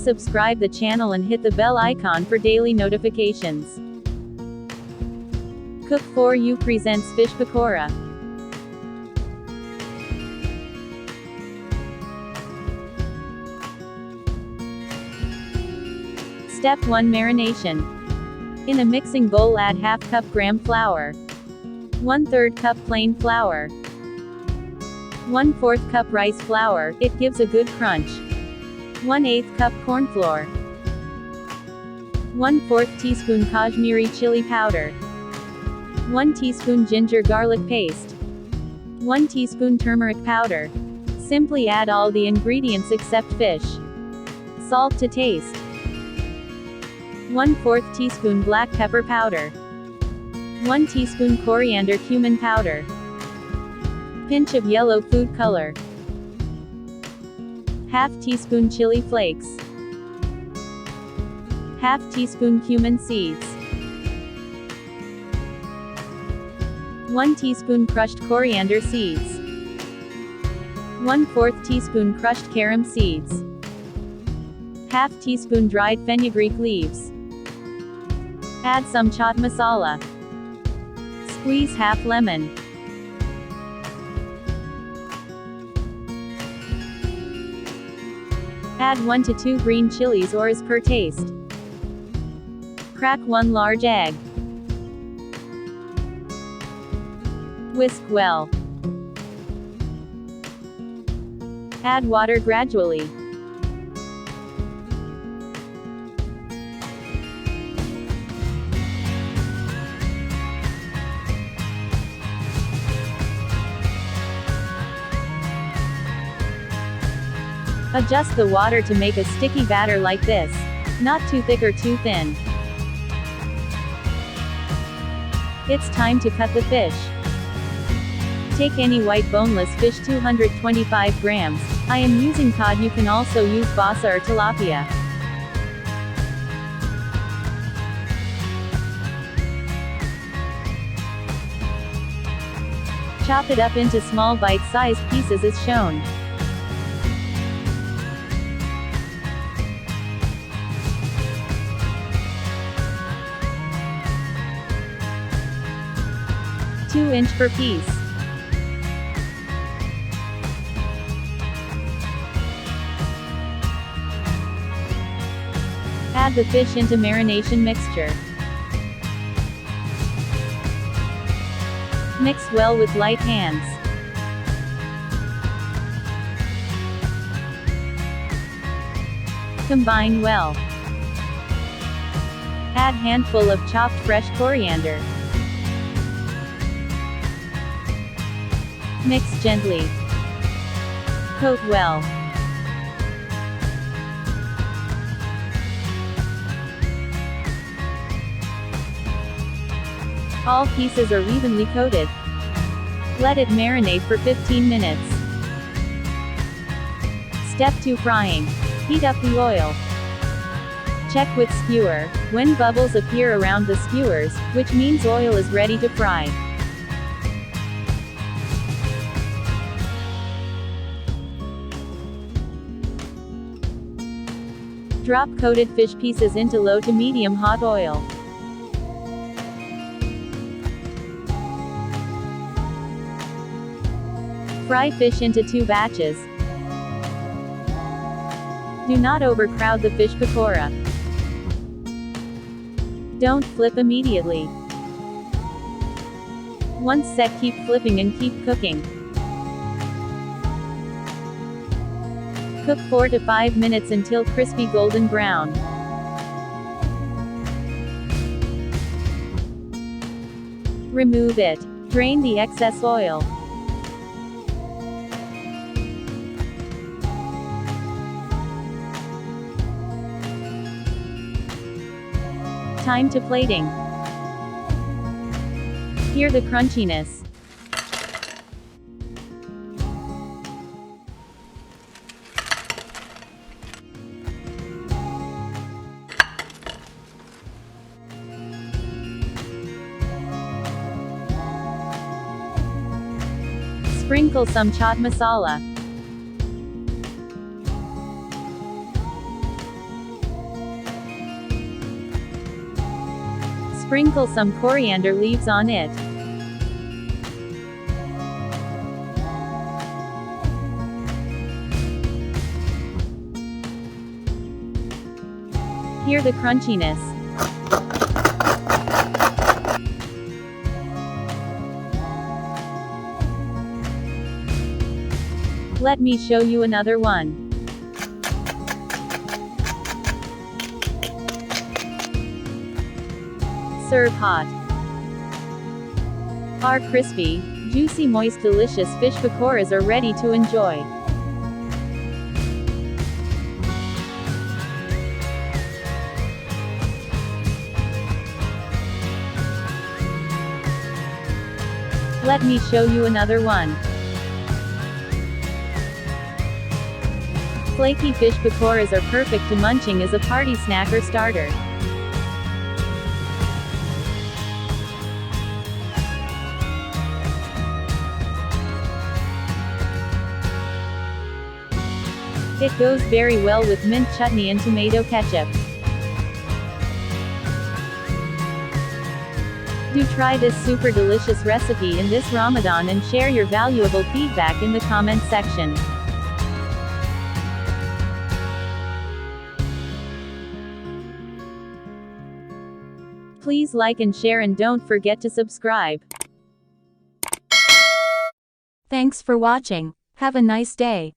subscribe the channel and hit the bell icon for daily notifications. Cook for You presents Fish Pakora. Step 1 Marination. In a mixing bowl add half cup gram flour, 1/3 cup plain flour, 1/4 cup rice flour, it gives a good crunch, 1/8 cup corn flour, 1/4 teaspoon Kashmiri chili powder, 1 teaspoon ginger garlic paste, 1 teaspoon turmeric powder. Simply add all the ingredients except fish. Salt to taste. 1/4 teaspoon black pepper powder, 1 teaspoon coriander cumin powder, pinch of yellow food color, half teaspoon chili flakes, half teaspoon cumin seeds, 1 teaspoon crushed coriander seeds, 1/4 teaspoon crushed carom seeds, half teaspoon dried fenugreek leaves. Add some chaat masala. Squeeze half lemon. Add 1 to 2 green chilies or as per taste. Crack 1 large egg. Whisk well. Add water gradually. Adjust the water to make a sticky batter like this. Not too thick or too thin. It's time to cut the fish. Take any white boneless fish 225 grams. I am using cod, you can also use basa or tilapia. Chop it up into small bite-sized pieces as shown. Inch per piece. Add the fish into marination mixture. Mix well with light hands. Combine well. Add handful of chopped fresh coriander. Mix gently. Coat well. All pieces are evenly coated. Let it marinate for 15 minutes. Step 2 Frying. Heat up the oil. Check with skewer. When bubbles appear around the skewers, which means oil is ready to fry. Drop coated fish pieces into low to medium hot oil. Fry fish into 2 batches. Do not overcrowd the fish pakora. Don't flip immediately. Once set, keep flipping and keep cooking. Cook 4 to 5 minutes until crispy golden brown. Remove it. Drain the excess oil. Time to plating. Hear the crunchiness. Sprinkle some chaat masala. Sprinkle some coriander leaves on it. Hear the crunchiness. Let me show you another one. Serve hot. Our crispy, juicy, moist, delicious fish pakoras are ready to enjoy. Let me show you another one. Flaky fish pakoras are perfect to munching as a party snack or starter. It goes very well with mint chutney and tomato ketchup. Do try this super delicious recipe in this Ramadan and share your valuable feedback in the comment section. Please like and share and don't forget to subscribe. Thanks for watching. Have a nice day.